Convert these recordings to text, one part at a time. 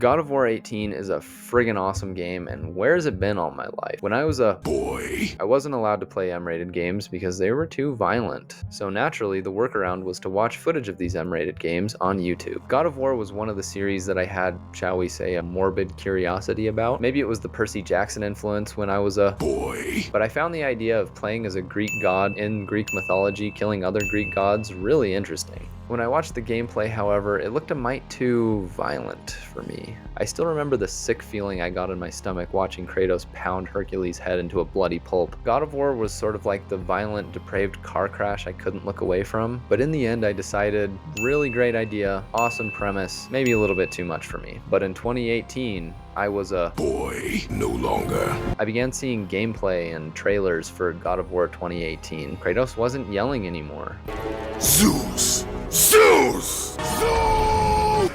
God of War 18 is a friggin' awesome game, and where's it been all my life? When I was a boy, I wasn't allowed to play M-rated games because they were too violent. So naturally, the workaround was to watch footage of these M-rated games on YouTube. God of War was one of the series that I had, shall we say, a morbid curiosity about. Maybe it was the Percy Jackson influence when I was a boy, but I found the idea of playing as a Greek god in Greek mythology, killing other Greek gods, really interesting. When I watched the gameplay, however, it looked a mite too violent for me. I still remember the sick feeling I got in my stomach watching Kratos pound Hercules' head into a bloody pulp. God of War was sort of like the violent, depraved car crash I couldn't look away from, but in the end I decided, really great idea, awesome premise, maybe a little bit too much for me. But in 2018, I was a boy no longer. I began seeing gameplay and trailers for God of War 2018. Kratos wasn't yelling anymore. Zeus! Zeus! Zeus!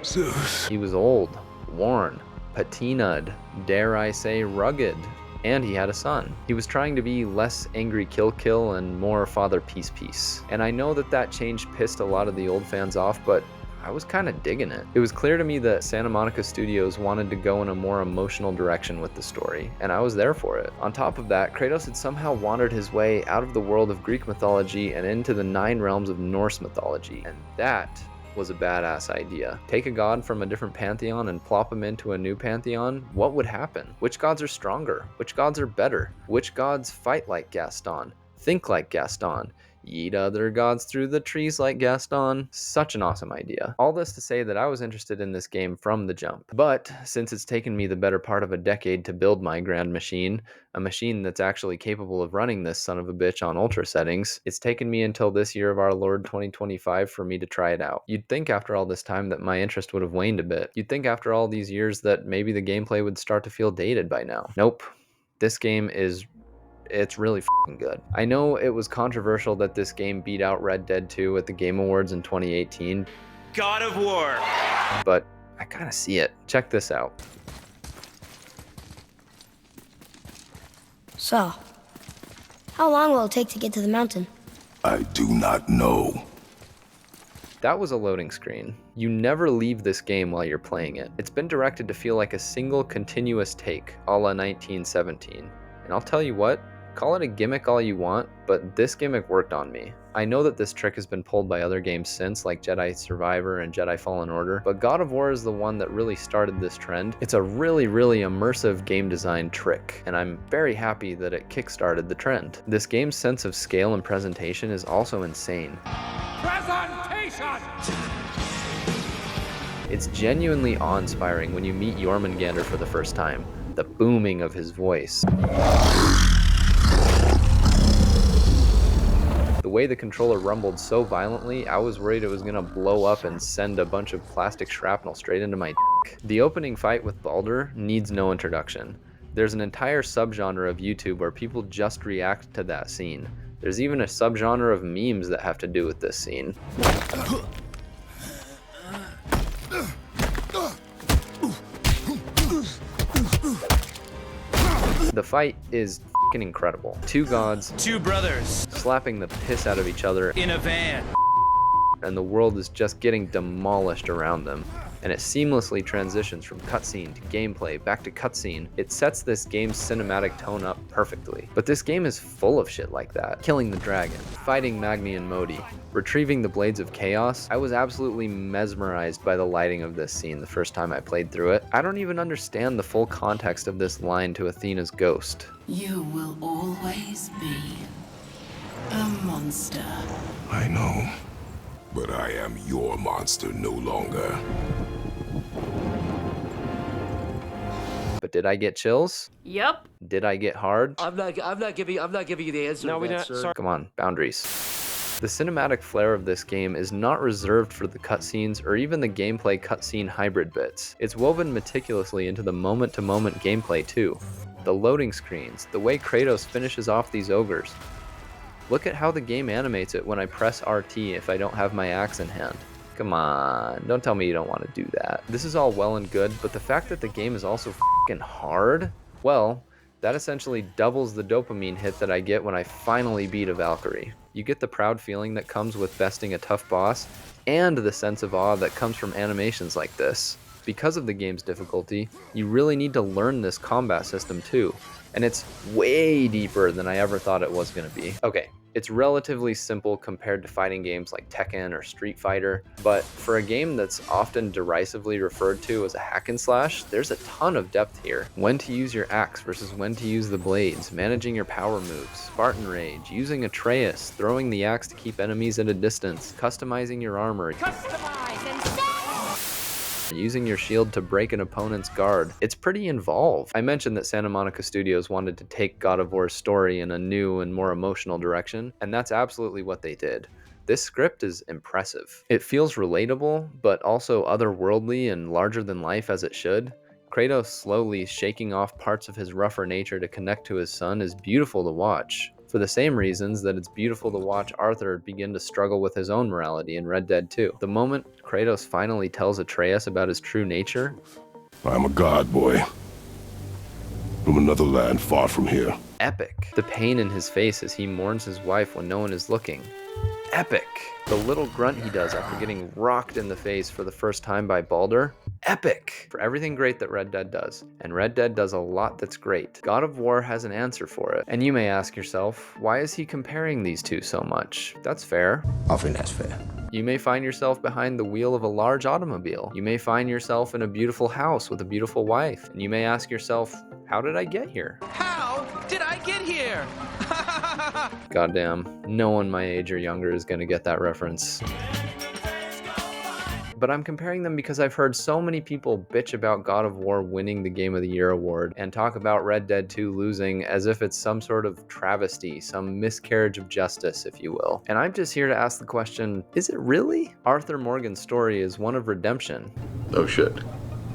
Zeus. He was old, worn, patinaed, dare I say rugged, and he had a son. He was trying to be less angry kill and more father peace. And I know that change pissed a lot of the old fans off, but I was kind of digging it. It was clear to me that Santa Monica Studios wanted to go in a more emotional direction with the story, and I was there for it. On top of that, Kratos had somehow wandered his way out of the world of Greek mythology and into the 9 realms of Norse mythology, and that was a badass idea. Take a god from a different pantheon and plop him into a new pantheon? What would happen? Which gods are stronger? Which gods are better? Which gods fight like Gaston? Think like Gaston? Yeet other gods through the trees like Gaston. Such an awesome idea. All this to say that I was interested in this game from the jump. But since it's taken me the better part of a decade to build my grand machine, a machine that's actually capable of running this son of a bitch on ultra settings, it's taken me until this year of our Lord 2025 for me to try it out. You'd think after all this time that my interest would have waned a bit. You'd think after all these years that maybe the gameplay would start to feel dated by now. Nope. This game it's really f***ing good. I know it was controversial that this game beat out Red Dead 2 at the Game Awards in 2018. God of War! But I kind of see it. Check this out. So, how long will it take to get to the mountain? I do not know. That was a loading screen. You never leave this game while you're playing it. It's been directed to feel like a single continuous take, a la 1917. And I'll tell you what, call it a gimmick all you want, but this gimmick worked on me. I know that this trick has been pulled by other games since, like Jedi Survivor and Jedi Fallen Order, but God of War is the one that really started this trend. It's a really immersive game design trick, and I'm very happy that it kickstarted the trend. This game's sense of scale and presentation is also insane. Presentation! It's genuinely awe-inspiring when you meet Jormungandr for the first time. The booming of his voice. The way the controller rumbled so violently, I was worried it was gonna blow up and send a bunch of plastic shrapnel straight into my dick. The opening fight with Baldur needs no introduction. There's an entire subgenre of YouTube where people just react to that scene. There's even a subgenre of memes that have to do with this scene. The fight is f***ing incredible. 2 gods, 2 brothers, slapping the piss out of each other, in a van, and the world is just getting demolished around them. And it seamlessly transitions from cutscene to gameplay, back to cutscene. It sets this game's cinematic tone up perfectly. But this game is full of shit like that. Killing the dragon, fighting Magni and Modi, retrieving the Blades of Chaos. I was absolutely mesmerized by the lighting of this scene the first time I played through it. I don't even understand the full context of this line to Athena's ghost. You will always be a monster. I know. But I am your monster no longer. But did I get chills? Yep. Did I get hard? I'm not giving you the answer. No, to we that, don't. sir. Sorry. Come on, boundaries. The cinematic flair of this game is not reserved for the cutscenes or even the gameplay cutscene hybrid bits. It's woven meticulously into the moment-to-moment gameplay too. The loading screens, the way Kratos finishes off these ogres. Look at how the game animates it when I press RT if I don't have my axe in hand. Come on, don't tell me you don't want to do that. This is all well and good, but the fact that the game is also f***ing hard, well, that essentially doubles the dopamine hit that I get when I finally beat a Valkyrie. You get the proud feeling that comes with besting a tough boss, and the sense of awe that comes from animations like this. Because of the game's difficulty, you really need to learn this combat system too, and it's way deeper than I ever thought it was going to be. Okay, it's relatively simple compared to fighting games like Tekken or Street Fighter, but for a game that's often derisively referred to as a hack and slash, there's a ton of depth here. When to use your axe versus when to use the blades, managing your power moves, Spartan Rage, using Atreus, throwing the axe to keep enemies at a distance, customizing your armor, using your shield to break an opponent's guard. It's pretty involved. I mentioned that Santa Monica Studios wanted to take God of War's story in a new and more emotional direction, and that's absolutely what they did. This script is impressive. It feels relatable, but also otherworldly and larger than life as it should. Kratos slowly shaking off parts of his rougher nature to connect to his son is beautiful to watch, for the same reasons that it's beautiful to watch Arthur begin to struggle with his own morality in Red Dead 2. The moment Kratos finally tells Atreus about his true nature, I'm a god, boy. From another land far from here. epic. The pain in his face as he mourns his wife when no one is looking, epic. The little grunt he does after getting rocked in the face for the first time by Baldur, epic. For everything great that Red Dead does, and Red Dead does a lot that's great, God of War has an answer for it. And you may ask yourself, why is he comparing these two so much? That's fair. I think that's fair. You may find yourself behind the wheel of a large automobile. You may find yourself in a beautiful house with a beautiful wife. And you may ask yourself, how did I get here? How did I get here? Goddamn, no one my age or younger is gonna get that reference. But I'm comparing them because I've heard so many people bitch about God of War winning the Game of the Year award and talk about Red Dead 2 losing as if it's some sort of travesty, some miscarriage of justice, if you will. And I'm just here to ask the question, is it really? Arthur Morgan's story is one of redemption. Oh shit.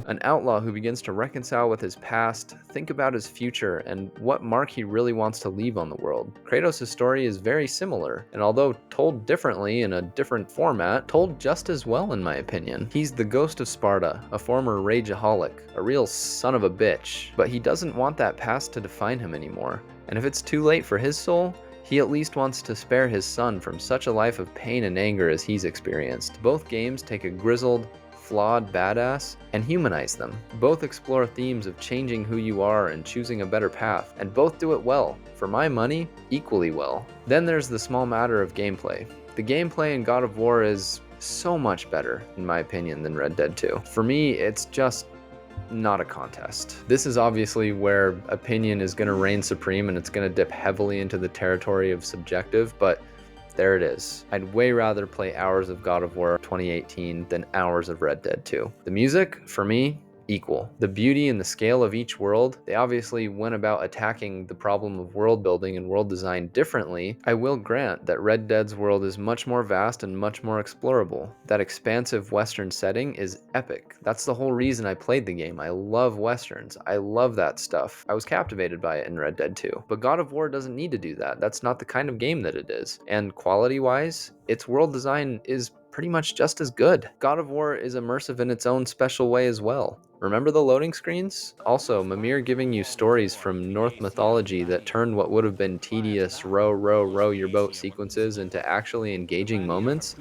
An outlaw who begins to reconcile with his past, think about his future, and what mark he really wants to leave on the world. Kratos' story is very similar, and although told differently in a different format, told just as well in my opinion. He's the ghost of Sparta, a former rageaholic, a real son of a bitch, but he doesn't want that past to define him anymore. And if it's too late for his soul, he at least wants to spare his son from such a life of pain and anger as he's experienced. Both games take a grizzled, flawed badass and humanize them. Both explore themes of changing who you are and choosing a better path, and both do it well. For my money, equally well. Then there's the small matter of gameplay. The gameplay in God of War is so much better, in my opinion, than Red Dead 2. For me, it's just not a contest. This is obviously where opinion is going to reign supreme, and it's going to dip heavily into the territory of subjective, but there it is. I'd way rather play hours of God of War 2018 than hours of Red Dead 2. The music, for me, equal. The beauty and the scale of each world, they obviously went about attacking the problem of world building and world design differently. I will grant that Red Dead's world is much more vast and much more explorable. That expansive Western setting is epic. That's the whole reason I played the game. I love Westerns. I love that stuff. I was captivated by it in Red Dead 2. But God of War doesn't need to do that. That's not the kind of game that it is. And quality-wise, its world design is pretty much just as good. God of War is immersive in its own special way as well. Remember the loading screens? Also, Mimir giving you stories from Norse mythology that turned what would have been tedious row your boat sequences into actually engaging moments?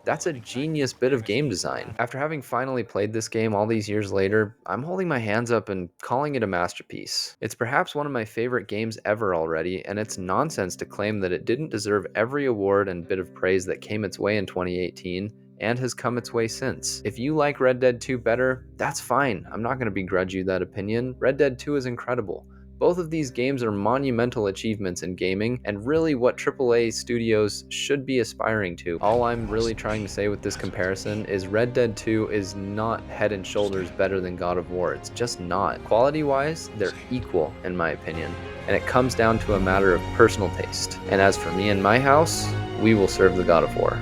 That's a genius bit of game design. After having finally played this game all these years later, I'm holding my hands up and calling it a masterpiece. It's perhaps one of my favorite games ever already, and it's nonsense to claim that it didn't deserve every award and bit of praise that came its way in 2018, and has come its way since. If you like Red Dead 2 better, that's fine. I'm not going to begrudge you that opinion. Red Dead 2 is incredible. Both of these games are monumental achievements in gaming, and really what AAA studios should be aspiring to. All I'm really trying to say with this comparison is Red Dead 2 is not head and shoulders better than God of War. It's just not. Quality-wise, they're equal, in my opinion, and it comes down to a matter of personal taste. And as for me and my house, we will serve the God of War.